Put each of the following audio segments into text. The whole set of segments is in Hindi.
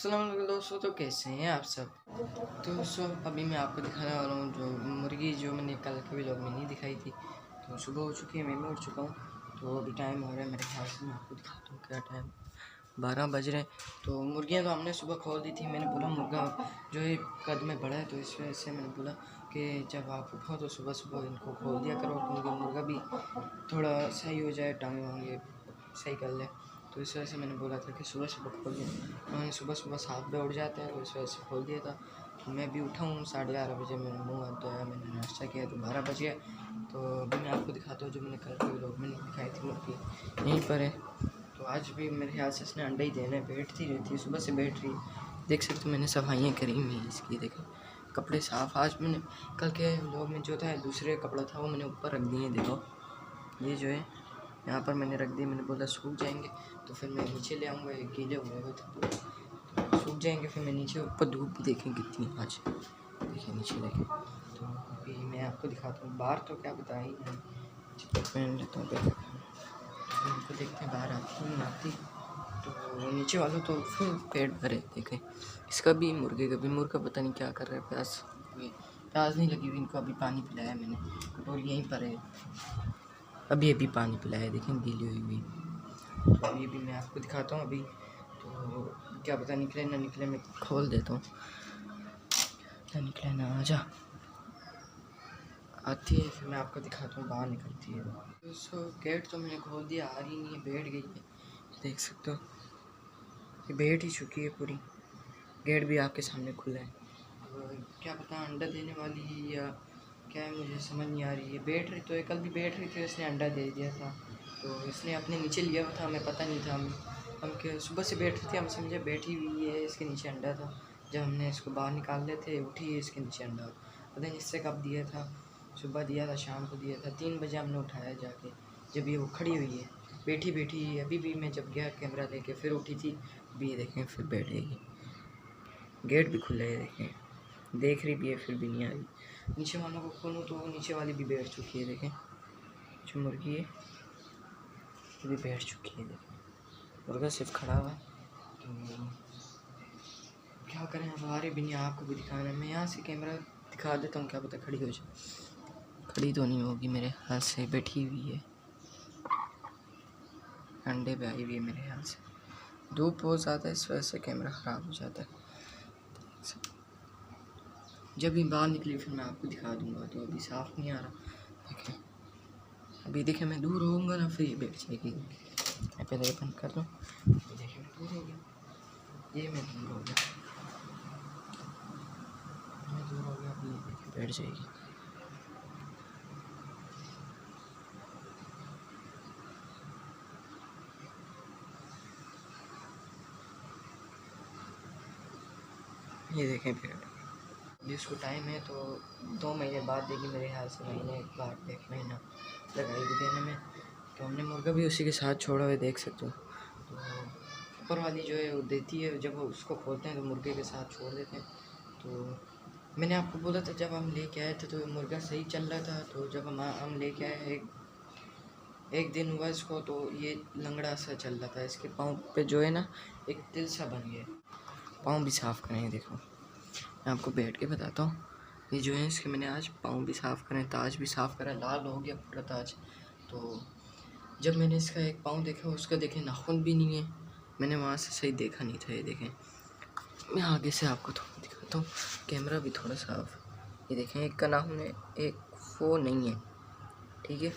अस्सलाम वालेकुम दोस्तों, तो कैसे हैं आप सब। तो दोस्तों अभी मैं आपको दिखाने वाला हूँ जो मुर्गी जो मैंने कल के व्लॉग में नहीं दिखाई थी। तो सुबह हो चुकी है, मैं भी उठ चुका हूँ। तो अभी टाइम हो रहा है मेरे ख्याल से, मैं आपको दिखाता हूँ क्या टाइम, 12 बज रहे हैं। तो मुर्गियाँ तो हमने सुबह खोल दी थी। मैंने बोला मुर्गा जो है कद में बड़ा है, तो इस वजह से मैंने बोला कि जब आप उठो तो सुबह सुबह इनको खोल दिया करो, क्योंकि मुर्गा भी थोड़ा सही हो जाए, टांगे वांगे सही कर ले। तो इस वजह से मैंने बोला था कि सुबह सुबह खोल दिया। उन्होंने सुबह सुबह 7 बजे उठ जाते हैं, तो इस वजह से खोल दिया था। तो मैं भी उठा हूँ 11:30 बजे, मैंने मुँह हाथ धोया, मैंने नाश्ता किया, तो 12 बज गया। तो अभी मैं आपको दिखाता हूँ जो मैंने कल के व्लॉग में नहीं दिखाई थी मुर्गी, यहीं पर है। तो आज भी मेरे ख्याल से इसने अंडे ही देने, बैठती रहती है, सुबह से बैठ रही है। देख सकते हो मैंने सफाइयाँ करी हुई हैं इसकी, देखें कपड़े साफ़। आज मैंने कल के व्लॉग में जो था दूसरे कपड़ा था वो मैंने ऊपर रख दिए, देखो ये जो है यहाँ पर मैंने रख दिए। मैंने बोला सूख जाएंगे तो फिर मैं नीचे ले आऊँगा, ये गीले हुए हुए थे पूरे, तो सूख जाएंगे फिर मैं नीचे। ऊपर धूप भी देखें कितनी आज, देखिए नीचे देखें। तो अभी मैं आपको दिखाता हूँ बाहर, तो क्या बता ही नहीं, पहन लेता हूँ पहले, उनको देखते हैं बाहर आती नहीं आती। तो नीचे वालों तो फिर पेट भरे, देखें इसका भी मुर्गे का भी, मुर्गा पता नहीं क्या कर रहा है। प्यास नहीं लगी हुई इनको, अभी पानी पिलाया मैंने, कटोरी यहीं पर है, अभी पानी पिलाया, देखें गीली हुई हुई। तो अभी भी मैं आपको दिखाता हूँ अभी, तो क्या पता निकले ना निकले, मैं खोल देता हूँ, ना निकले ना आजा आती है फिर मैं आपको दिखाता हूँ बाहर निकलती है। तो गेट तो मैंने खोल दिया, आ रही नहीं है, बैठ गई है, देख सकते हो ये बैठ ही चुकी है पूरी। गेट भी आपके सामने खुला है, तो क्या पता अंडा देने वाली है या क्या है, मुझे समझ नहीं आ रही है। बैठ रही तो कल भी बैठ रही थी, इसने अंडा दे दिया था, तो इसने अपने नीचे लिया हुआ था, हमें पता नहीं था। हम के सुबह से बैठ रही थी, हम समझे बैठी हुई है, इसके नीचे अंडा था। जब हमने इसको बाहर निकाल रहे थे, उठी है इसके नीचे अंडा, पता नहीं इससे कब दिया था, सुबह दिया था, शाम को दिया था, 3 बजे हमने उठाया जाके, जब ये वो खड़ी हुई है बैठी बैठी। अभी भी मैं जब गया कैमरा लेके फिर उठी थी, अभी देखें फिर बैठेगी। गेट भी खुला है, देखें देख रही भी है फिर भी नहीं आ रही। नीचे वालों को खोलूँ तो नीचे वाली भी बैठ चुकी है, देखें जो मुर्गी है वो भी बैठ चुकी है, देखें मुर्गा सिर्फ खड़ा हुआ है। तो क्या करें, अब आ रही भी नहीं, आपको भी दिखाना है। मैं यहाँ से कैमरा दिखा देता हूँ, क्या पता खड़ी हो जाए। खड़ी तो नहीं होगी मेरे हाथ से, बैठी हुई है, अंडे पे आई हुई है मेरे ख्याल से। धूप बहुत ज़्यादा है, इस वजह से कैमरा ख़राब हो जाता है। जब भी बाहर निकली फिर मैं आपको दिखा दूंगा। तो अभी साफ़ नहीं आ रहा, देखें अभी देखें मैं दूर होऊंगा ना फिर ये बैठ जाएगी। मैं पहले ये बंद कर दूँ, देखें मैं दूर हो गया, ये मैं दूर हो गया, मैं दूर हो गया, अभी ये देखें बैठ जाएगी। ये देखें फिर अभी उसको टाइम है तो 2 महीने बाद देगी मेरे ख्याल से, महीने बाद 1 महीना लगाएगी देने में। तो हमने मुर्गा भी उसी के साथ छोड़ा हुआ है, देख सकते हो। तो ऊपर वाली जो है वो देती है, जब वो उसको खोलते हैं तो मुर्गे के साथ छोड़ देते हैं। तो मैंने आपको बोला था जब हम लेके आए थे तो मुर्गा सही चल रहा था, तो जब हम लेके आए एक दिन हुआ इसको, तो ये लंगड़ा सा चल रहा था, इसके पाँव पे जो है ना एक तिल सा बन गया। पाँव भी साफ़ करें, देखो मैं आपको बैठ के बताता हूँ। ये जो है इसके मैंने आज पाँव भी साफ़ करें, ताज भी साफ़ करा, लाल हो गया पूरा ताज। तो जब मैंने इसका एक पाँव देखा, उसका देखें नाखून भी नहीं है, मैंने वहाँ से सही देखा नहीं था। ये देखें मैं आगे से आपको थोड़ा दिखाता हूँ, कैमरा भी थोड़ा साफ। ये देखें एक का नाखून है, एक वो नहीं है, ठीक है,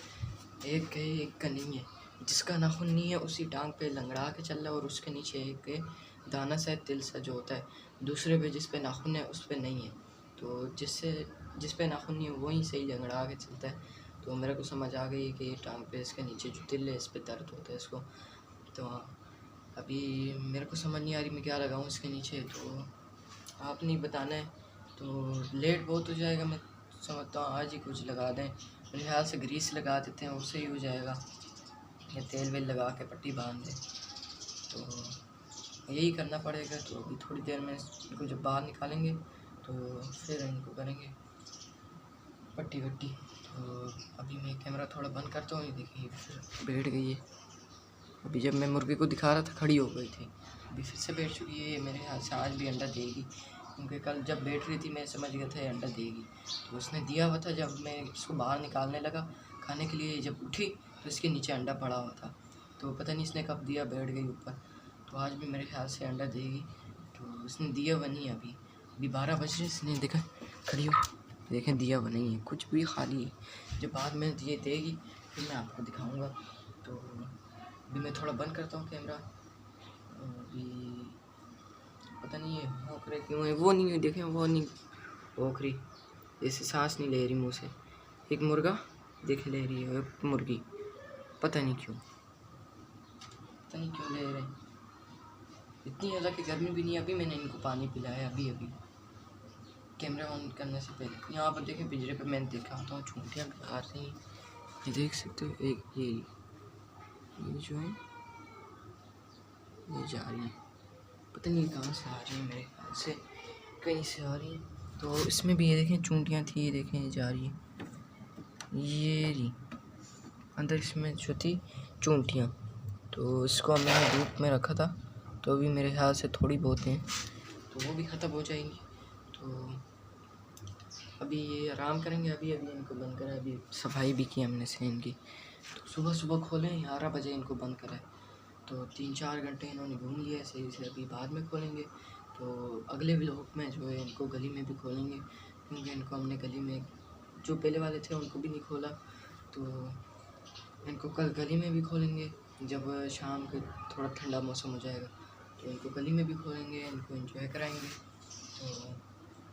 एक है एक का नहीं है। जिसका नाखून नहीं है उसी टांग पे लंगड़ा के चल रहा है, और उसके नीचे एक दाना सा तिल सा जो होता है। दूसरे पे जिस पे नाखून है उस पे नहीं है, तो जिस पे नाखून नहीं है वही सही लंगड़ा के चलता है। तो मेरे को समझ आ गई कि ये टांग पे इसके नीचे जो तिल है इस पे दर्द होता है इसको। तो अभी मेरे को समझ नहीं आ रही मैं क्या लगाऊँ इसके नीचे, तो आप नहीं बताना है, तो लेट बहुत हो जाएगा। मैं समझता हूँ आज ही कुछ लगा दें, मेरे ख्याल से ग्रीस लगा देते हैं, उससे ही हो जाएगा, या तेल वेल लगा के पट्टी बांध दें, तो यही करना पड़ेगा। तो अभी थोड़ी देर में इनको जब बाहर निकालेंगे तो फिर इनको करेंगे पट्टी वट्टी। तो अभी मैं कैमरा थोड़ा बंद करता हूँ, देखिए फिर बैठ गई है। अभी जब मैं मुर्गे को दिखा रहा था खड़ी हो गई थी, अभी फिर से बैठ चुकी है। मेरे ख्याल से आज भी अंडा देगी, क्योंकि कल जब बैठ रही थी मैं समझ गया था ये अंडा देगी। तो उसने दिया हुआ था, जब मैं इसको बाहर निकालने लगा खाने के लिए, जब उठी तो इसके नीचे अंडा पड़ा हुआ था। तो पता नहीं इसने कब दिया, बैठ गई ऊपर। तो आज भी मेरे ख्याल से अंडा देगी। तो उसने दिया हुआ नहीं है अभी 12 बज रहे, इसने देखा खड़ी हो, देखें दिया हुआ नहीं है, कुछ भी खाली है। जब बाद में ये देगी फिर मैं आपको दिखाऊंगा। तो अभी मैं थोड़ा बंद करता हूँ कैमरा। अभी पता नहीं है भौंक रहे क्यों है, वो नहीं है, देखें वो नहीं भौंक रही, जैसे सांस नहीं ले रही मुँह से। एक मुर्गा देख ले रही है, एक मुर्गी, पता नहीं क्यों ले रहे हैं। इतनी ज़्यादा कि गर्मी भी नहीं। अभी मैंने इनको पानी पिलाया, अभी कैमरा ऑन करने से पहले। यहाँ पर देखें पिंजरे पे मैंने देखा होता हूँ चूंटियाँ आ रही हैं, ये देख सकते हो। एक ये जो है ये जा रही है, पता नहीं कहाँ से आ रही है, मेरे ख्याल से कहीं से आ रही है। तो इसमें भी ये देखें चूंटियाँ थी, ये देखें ये जा रही है, ये रही अंदर इसमें जो थी चूंटियाँ। तो इसको मैंने धूप में रखा था, तो अभी मेरे ख्याल से थोड़ी बहुत हैं, तो वो भी ख़त्म हो जाएंगी। तो अभी ये आराम करेंगे। अभी इनको बंद करा, अभी सफाई भी की हमने से इनकी। तो सुबह खोलें, 11 बजे इनको बंद करा है। तो 3-4 घंटे इन्होंने घूम लिया सही से। अभी बाद में खोलेंगे, तो अगले व्लॉग में जो है इनको गली में भी खोलेंगे, क्योंकि इनको हमने गली में जो पहले वाले थे उनको भी नहीं खोला। तो इनको कल गली में भी खोलेंगे, जब शाम के थोड़ा ठंडा मौसम हो जाएगा तो इनको गली में भी खोलेंगे, इनको एंजॉय कराएंगे। तो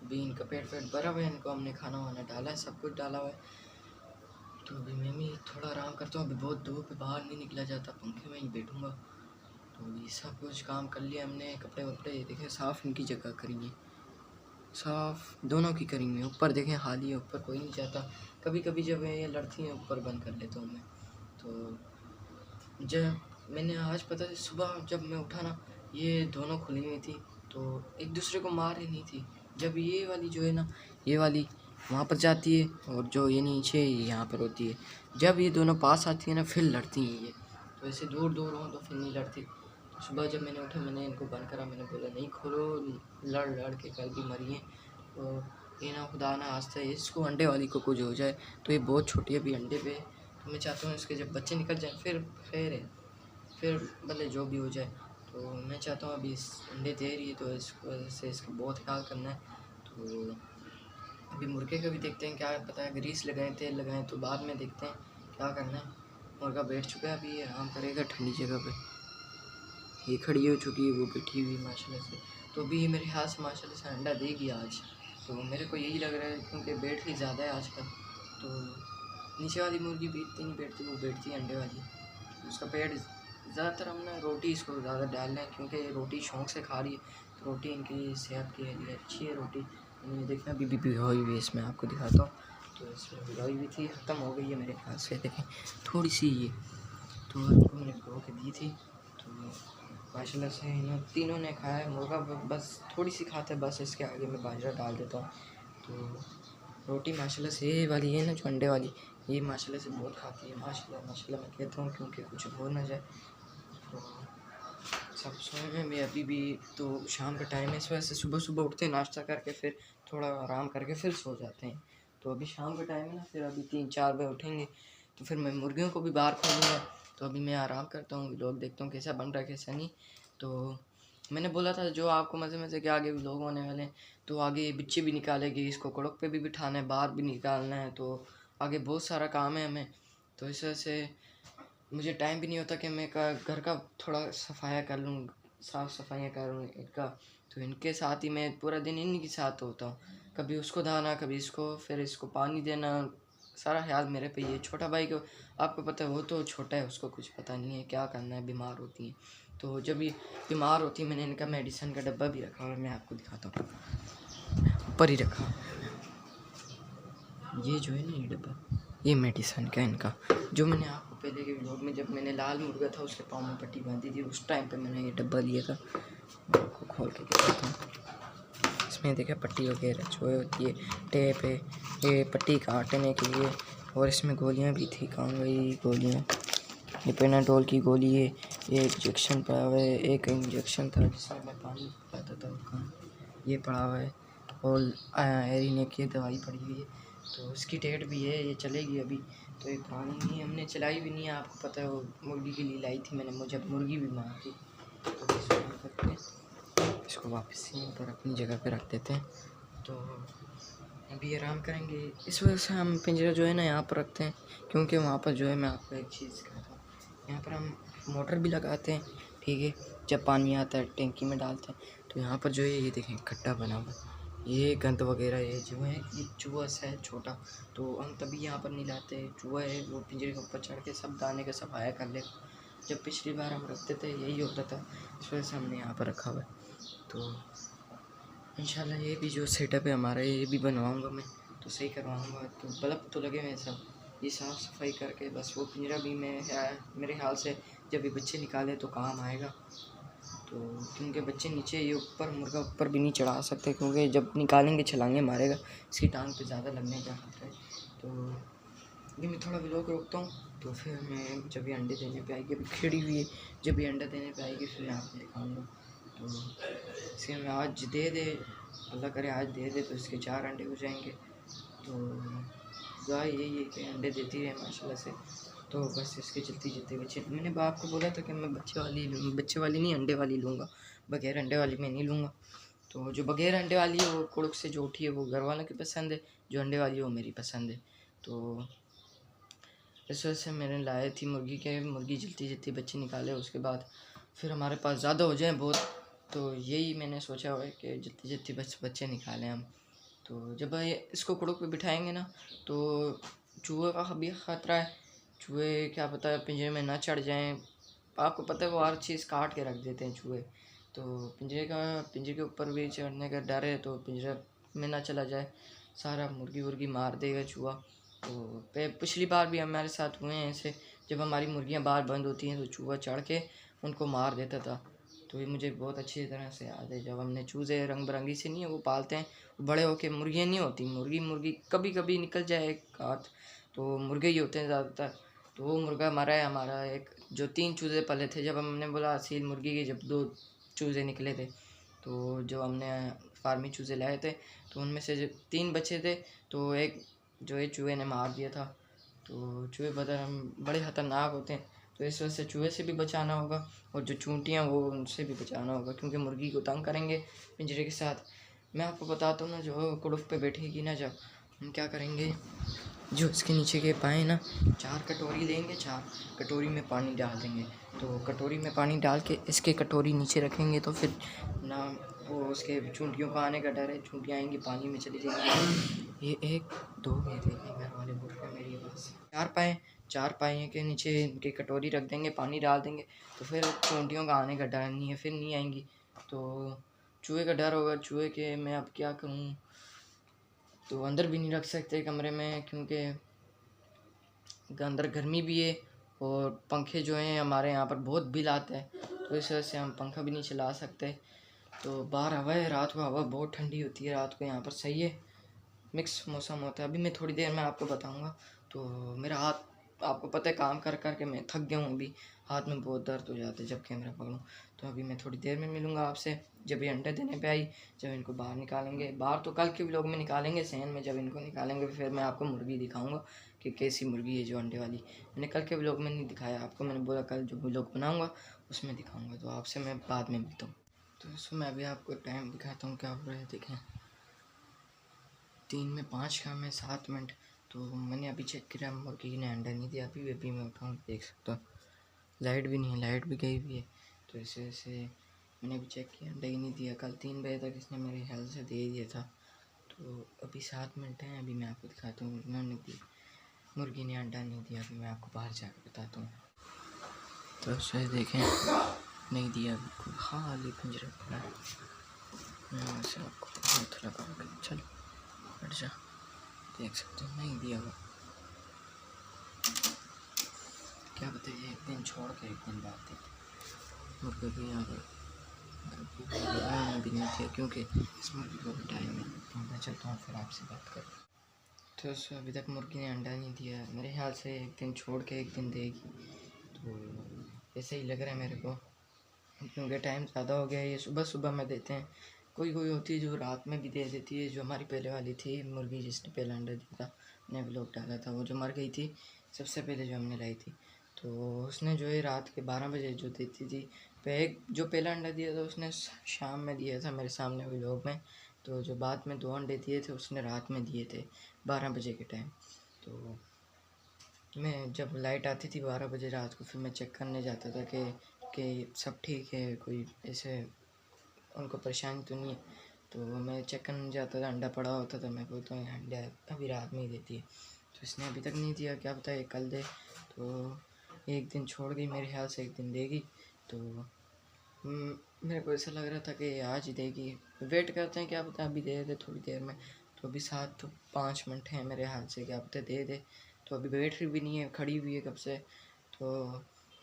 अभी इनका पेट भरा हुआ है, इनको हमने खाना वाना डाला है, सब कुछ डाला हुआ है। तो अभी मैं भी थोड़ा आराम करता हूँ। अभी बहुत धूप है, बाहर नहीं निकला जाता, पंखे में ही बैठूँगा। तो ये सब कुछ काम कर लिया हमने, कपड़े वपड़े देखें साफ़ इनकी जगह करेंगे, साफ़ दोनों की करेंगे। ऊपर देखें खाली है, ऊपर कोई नहीं जाता। कभी कभी जब ये लड़ती हैं ऊपर बंद कर लेता हूँ मैं। तो जब मैंने आज पता है सुबह जब मैं उठा ना, ये दोनों खुली हुई थी, तो एक दूसरे को मार रही नहीं थी। जब ये वाली जो है ना, ये वाली वहाँ पर जाती है, और जो ये नीचे यहाँ पर होती है, जब ये दोनों पास आती है ना फिर लड़ती हैं ये। तो ऐसे दूर दूर हों तो फिर नहीं लड़ती। तो सुबह जब मैंने उठा, मैंने इनको बंद करा, मैंने बोला नहीं खोलो, लड़ के कल भी मरी हैं। तो ये ना खुदा ना आस्ता है इसको अंडे वाली को कुछ हो जाए। तो ये बहुत छोटी है अभी अंडे पे, तो मैं चाहता हूँ इसके जब बच्चे निकल जाएँ फिर खैर है, फिर भले जो भी हो जाए। तो मैं चाहता हूँ अभी इस अंडे दे रही है, तो इसको वजह से इसका बहुत ख्याल करना है। तो अभी मुर्गे का भी देखते हैं, क्या पता है ग्रीस लगाएं तेल लगाएं, तो बाद में देखते हैं क्या करना है। मुर्गा बैठ चुका है, अभी आराम करेगा ठंडी जगह पे। ये खड़ी हो चुकी है, वो बैठी हुई माशाल्लाह से। तो अभी मेरे हाथ से माशाल्लाह से अंडा देगी आज। तो मेरे को यही लग रहा है, क्योंकि बैठ ही ज़्यादा है आजकल। तो नीचे वाली मुर्गी भी इतनी नहीं बैठती, वो बैठती है अंडे वाली। उसका पेट ज़्यादातर हम ना रोटी इसको ज़्यादा डाल रहे हैं, क्योंकि रोटी शौक़ से खा रही है। तो रोटी इनकी सेहत के लिए अच्छी है रोटी। देखना अभी भी भिगोई हुई है, इसमें आपको दिखाता हूँ। तो इसमें भिगोई हुई थी, ख़त्म हो गई है मेरे ख्याल से। देखें थोड़ी सी ये, तो इनको मैंने भिगो के दी थी। तो माशाल्लाह से इन तीनों ने खाया है। मुर्गा बस थोड़ी सी खाता है, बस इसके आगे मैं बाजरा डाल देता हूँ। तो रोटी माशाल्लाह से ये वाली है ना जो अंडे वाली, ये माशाल्लाह से बहुत खाती है। माशाल्लाह माशाल्लाह मैं कहता हूँ, क्योंकि कुछ हो ना जाए। तो सब सोए में अभी भी, तो शाम का टाइम है, इस वजह से सुबह उठते हैं, नाश्ता करके फिर थोड़ा आराम करके फिर सो जाते हैं। तो अभी शाम का टाइम है ना, फिर अभी 3-4 बजे उठेंगे, तो फिर मैं मुर्गियों को भी बाहर खोलूँगा। तो अभी मैं आराम करता हूँ, व्लॉग देखता हूँ कैसा बन रहा है कैसा नहीं। तो मैंने बोला था जो आपको मज़े के आगे व्लॉग होने वाले हैं, तो आगे बिच्चे भी निकालेगी, इसको कड़क पे भी बिठाना है, बाहर भी निकालना है। तो आगे बहुत सारा काम है हमें। तो इस वजह से मुझे टाइम भी नहीं होता कि मैं घर का थोड़ा सफाया कर लूँ, साफ़ सफाइयाँ करूँ इनका। तो इनके साथ ही मैं पूरा दिन इन्हीं के साथ होता हूँ, कभी उसको दाना कभी इसको, फिर इसको पानी देना, सारा ख्याल मेरे पे। ये छोटा भाई को आपको पता है, वो तो छोटा है, उसको कुछ पता नहीं है क्या करना है, बीमार होती हैं। तो जब ये बीमार होती है, मैंने इनका मेडिसिन का डब्बा भी रखा हुआ है, मैं आपको दिखाता हूँ, ऊपर ही रखा। ये जो है ना ये डब्बा, ये मेडिसिन का इनका, जो मैंने आपको पहले के व्लॉग में जब मैंने लाल मुर्गा था उसके पाँव में पट्टी बांधी थी, उस टाइम पे मैंने ये डब्बा लिया था। आपको खोल के दिखाता हूँ। इसमें देखिए पट्टी वगैरह जो होती है, टेप है, ये पट्टी काटने के लिए। और इसमें गोलियाँ भी थी, कहाँ गई गोलियाँ, ये पेनाडोल की गोली है, ये इंजेक्शन पड़ा हुआ है, एक इंजेक्शन था जिसमें मैं पानी पाता था उसका, ये पड़ा हुआ है। और एरिने की दवाई पड़ी हुई है, तो उसकी डेट भी है, ये चलेगी अभी, तो ये पुरानी नहीं है, हमने चलाई भी नहीं है। आपको पता है वो मुर्गी के लिए लाई थी मैंने, मुझे मुर्गी भी मार थी। तो इसको वापस यहीं पर अपनी जगह पे रख देते हैं। तो अभी आराम करेंगे। इस वजह से हम पिंजरा जो है ना यहाँ पर रखते हैं, क्योंकि वहाँ पर जो है मैं आपको एक चीज़ कहता हूँ, यहाँ पर हम मोटर भी लगाते हैं, ठीक है। जब पानी आता है टैंकी में डालते हैं, तो यहाँ पर जो है ये देखें खड्डा बना हुआ, ये गंद वगैरह ये जो है ये चूहा सा है छोटा, तो हम तभी यहाँ पर नहीं लाते। चूहा है वो पिंजरे के ऊपर चढ़ के सब दाने का सफाया कर ले। जब पिछली बार हम रखते थे यही होता था, इस वजह से हमने यहाँ पर रखा हुआ है। तो इंशाल्लाह ये भी जो सेटअप है हमारा ये भी बनवाऊँगा मैं, तो सही करवाऊँगा। तो बल्ब तो लगे हुए सब, ये साफ़ सफाई करके बस वो पिंजरा भी मैं मेरे ख्याल से जब ये बच्चे निकाले तो काम आएगा। तो क्योंकि बच्चे नीचे ये ऊपर मुर्गा ऊपर भी नहीं चढ़ा सकते, क्योंकि जब निकालेंगे छलांगे मारेगा, इसकी टांग पे ज़्यादा लगने का खतरा है। तो ये मैं थोड़ा व्लॉग रोकता हूँ, तो फिर मैं जब ये अंडे देने पे आएगी, अभी खिड़ी हुई है, जब ये अंडा देने पे आएगी फिर मैं आपको दिखाऊँगा। तो इसे मैं आज दे दे, अल्लाह करे आज दे दे तो इसके 4 अंडे हो जाएंगे। तो दुआ यही है कि अंडे देती रहे माशाल्लाह से। तो बस इसके चलते बच्चे, मैंने बाप को बोला था कि मैं बच्चे वाली नहीं अंडे वाली लूँगा, बगैर अंडे वाली मैं नहीं लूँगा। तो जो बगैर अंडे वाली है वो कुड़ुक से जो उठी है वो घर वालों की पसंद है, जो अंडे वाली है वो मेरी पसंद है। तो इस वजह से मैंने लाए थी मुर्गी जल्दी बच्चे निकाले, उसके बाद फिर हमारे पास ज़्यादा हो जाए बहुत, तो यही मैंने सोचा हुआ है कि जल्दी बच्चे निकालें हम। तो जब इसको कुड़ुक पे बिठाएंगे ना, तो चूहे का भी ख़तरा है, चूहे क्या पता है पिंजरे में ना चढ़ जाएं। आपको पता है वो हर चीज़ काट के रख देते हैं चूहे, तो पिंजरे के ऊपर भी चढ़ने का डर है, तो पिंजरे में ना चला जाए, सारा मुर्गी वुर्गी मार देगा चूहा। तो पिछली बार भी हमारे साथ हुए हैं ऐसे, जब हमारी मुर्गियाँ बाहर बंद होती हैं तो चूहा चढ़ के उनको मार देता था। तो ये मुझे बहुत अच्छी तरह से याद है, जब हमने चूज़े रंग बिरंगी से नहीं है वो पालते हैं, बड़े होके मुर्गियाँ नहीं होती, मुर्गी कभी कभी निकल जाए एक हाथ, तो मुर्गे ही होते हैं ज़्यादातर। तो वो मुर्गा मरा है हमारा एक, जो 3 चूज़े पले थे, जब हमने बोला असील मुर्गी के, जब 2 चूज़े निकले थे, तो जो हमने फार्मी चूज़े लाए थे, तो उनमें से जो 3 बचे थे, तो एक जो है चूहे ने मार दिया था। तो चूहे बड़े ख़तरनाक होते हैं, तो इस वजह से चूहे से भी बचाना होगा, और जो चूंटियाँ वो उनसे भी बचाना होगा, क्योंकि मुर्गी को तंग करेंगे पिंजरे के साथ। मैं आपको बताता हूँ ना, जो कुड़ुक पे बैठेगी ना, जब हम क्या करेंगे, जो इसके नीचे के पाए ना, 4 कटोरी लेंगे, 4 कटोरी में पानी डाल देंगे। तो कटोरी में पानी डाल के इसके कटोरी नीचे रखेंगे, तो फिर ना वो उसके चूंटियों का आने का डर है, चूंटियाँ आएंगी पानी में चली जाएंगी। ये 1 2 ये देखें घर वाले बोल रहे हैं मेरी पास 4 पाए के नीचे इनकी कटोरी रख देंगे, पानी डाल देंगे, तो फिर चूंटियों का आने का डर नहीं है, फिर नहीं आएंगी। तो चूहे का डर होगा, चूहे के मैं अब क्या करूँ, तो अंदर भी नहीं रख सकते कमरे में, क्योंकि अंदर गर्मी भी है, और पंखे जो हैं हमारे यहाँ पर बहुत बिल आता है, तो इस वजह से हम पंखा भी नहीं चला सकते। तो बाहर हवा है, रात को हवा बहुत ठंडी होती है, रात को यहाँ पर सही है, मिक्स मौसम होता है। अभी मैं थोड़ी देर में आपको बताऊँगा। तो मेरा हाथ आपको पता है काम कर कर के मैं थक गया हूँ, अभी हाथ में बहुत दर्द हो जाते हैं जब कैमरा पकड़ूँ। तो अभी मैं थोड़ी देर में मिलूँगा आपसे, जब ये अंडे देने पे आई, जब इनको बाहर निकालेंगे। बाहर तो कल के व्लॉग में निकालेंगे, सहन में जब इनको निकालेंगे फिर मैं आपको मुर्गी दिखाऊँगा कि कैसी मुर्गी है जो अंडे वाली। मैंने कल के व्लॉग में नहीं दिखाया आपको, मैंने बोला कल जो व्लॉग बनाऊँगा उसमें दिखाऊँगा। तो आपसे मैं बाद में मिलता हूँ। तो इसमें मैं अभी आपको टाइम दिखाता हूँ क्या हो रहा है, देखें 3 में 5 का में 7 मिनट। तो मैंने अभी चेक किया, मुर्गी ने अंडा नहीं दिया, अभी मैं उठाऊँ देख सकता हूँ, लाइट भी नहीं है, लाइट भी गई हुई है। तो इस वजह से मैंने अभी चेक किया, अंडा ही नहीं दिया। कल 3 बजे तक इसने मेरे ख्याल से दे दिया था। तो अभी 7 मिनट हैं, अभी मैं आपको दिखाता हूँ, उन्होंने दी मुर्गी ने अंडा नहीं दिया। अभी मैं आपको बाहर जाकर बताता हूँ। तो शायद देखें नहीं दिया, बिल्कुल खाली पिंजरा पड़ा है। मैं वैसे आपको हाथ लगा, चलो हट जा, देख सकते हैं नहीं दिया हुआ। क्या बताइए, एक दिन छोड़ के एक दिन बाद देते मुर्गे भी यहाँ पर भी नहीं दिया, क्योंकि इस मुर्गी को भी टाइम है। तो मैं चलता हूँ फिर आपसे बात कर। तो अभी तक मुर्गी ने अंडा नहीं दिया, मेरे ख्याल से एक दिन छोड़ के एक दिन देगी। तो ऐसे ही लग रहा है मेरे को, क्योंकि टाइम ज़्यादा हो गया है। ये सुबह सुबह में देते हैं, कोई कोई होती है जो रात में भी दे देती है। जो हमारी पहले वाली थी मुर्गी जिसने पहला अंडा दिया था, मैंने व्लॉग डाला था, वो जो मर गई थी सबसे पहले जो हमने लाई थी, तो उसने जो है रात के 12 बजे जो देती थी। एक जो पहला अंडा दिया था उसने शाम में दिया था मेरे सामने व्लॉग में, तो जो बाद में 2 अंडे दिए थे उसने रात में दिए थे 12 बजे के टाइम। तो मैं जब लाइट आती थी 12 बजे रात को, फिर मैं चेक करने जाता था कि सब ठीक है, कोई ऐसे उनको परेशानी तो नहीं है। तो मैं चेक करने जाता था, अंडा पड़ा होता था, मैं बोलता हूँ अंडा अभी रात में ही देती है, तो इसने अभी तक नहीं दिया, क्या पता ये कल दे। तो एक दिन छोड़ गई, मेरे ख्याल से एक दिन देगी। तो मेरे को ऐसा लग रहा था कि आज ही देगी, वेट करते हैं, क्या पता अभी दे दे थोड़ी देर में। तो अभी 7-5 मिनट हैं मेरे हाथ से, क्या पता दे दे। तो अभी बैटरी भी नहीं है, खड़ी हुई है कब से। तो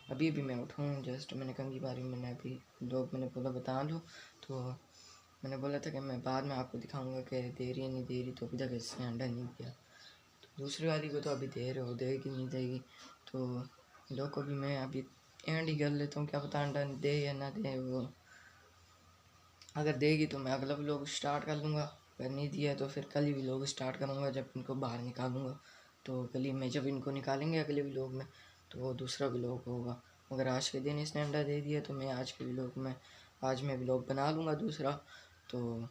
अभी भी मैं उठूँ जस्ट, मैंने कंघी बारी, मैंने अभी लोग मैंने बोला बता दूँ। तो मैंने बोला था कि मैं बाद में आपको दिखाऊंगा कि दे रही है नहीं दे रही, तो अभी तक इसने अंडा नहीं दिया। तो दूसरी वाली को तो अभी दे रहे हो, देगी नहीं देगी। तो लोग को भी मैं अभी एंड ही कर लेता हूँ, क्या पता अंडा दे या ना दे। वो अगर देगी तो मैं अगला व्लॉग स्टार्ट कर लूँगा, अगर नहीं दिया तो फिर कल ही व्लॉग स्टार्ट करूँगा जब इनको बाहर निकालूँगा। तो कल ही में जब इनको निकालेंगे अगले व्लॉग में, तो वो दूसरा व्लॉग होगा। अगर आज के दिन इसने अंडा दे दिया तो मैं आज के व्लॉग में आज मैं व्लॉग बना लूँगा दूसरा। तो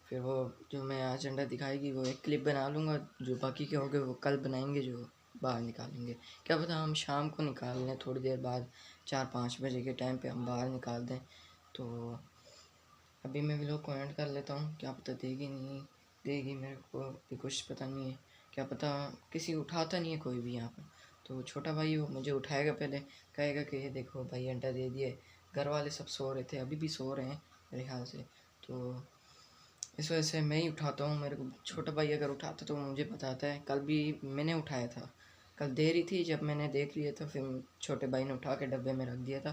फिर वो जो मैं आज अंडा दिखाएगी वो एक क्लिप बना लूँगा, जो बाकी के होंगे वो कल बनाएंगे जो बाहर निकालेंगे। क्या पता हम शाम को निकाल लें, थोड़ी देर बाद 4-5 बजे के टाइम पे हम बाहर निकाल दें। तो अभी मैं व्लॉग को एंड कर लेता हूँ, क्या पता देगी नहीं देगी, मेरे को भी कुछ पता नहीं है। क्या पता किसी उठाता नहीं है कोई भी यहाँ पर, तो छोटा भाई वो मुझे उठाएगा, पहले कहेगा कि ये देखो भाई अंडा दे दिए। घर वाले सब सो रहे थे, अभी भी सो रहे हैं मेरे ख्याल से। तो इस वजह से मैं ही उठाता हूँ, मेरे को छोटा भाई अगर उठाता तो मुझे बताता है। कल भी मैंने उठाया था, कल देरी थी, जब मैंने देख लिया था फिर छोटे भाई ने उठा के डब्बे में रख दिया था।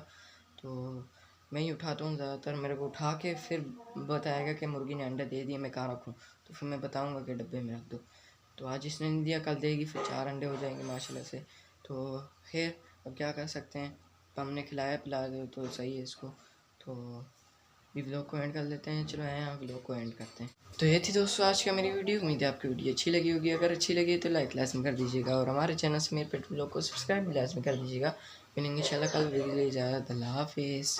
तो मैं ही उठाता हूँ ज़्यादातर, मेरे को उठा के फिर बताएगा कि मुर्गी ने अंडा दे दिया, मैं कहाँ रखूँ, तो फिर मैं बताऊँगा कि डब्बे में रख दो। तो आज इसने नहीं दिया, कल देगी, फिर 4 अंडे हो जाएंगे माशाल्लाह से। तो खैर अब क्या कर सकते हैं, हमने खिलाया पिला दो तो सही है इसको। तो भी व्लॉग को एंड कर लेते हैं, चलो आए यहाँ व्लॉग को एंड करते हैं। तो ये थी दोस्तों आज का मेरी वीडियो, उम्मीद है आपकी वीडियो अच्छी लगी होगी। अगर अच्छी लगी तो लाइक लाजमी कर दीजिएगा, और हमारे चैनल से मेरे पेट व्लॉग को सब्सक्राइब भी लाजमी कर दीजिएगा। मिलेंगे इंशाल्लाह कल वीडियो, इजाज़त, अल्लाह हाफिज़।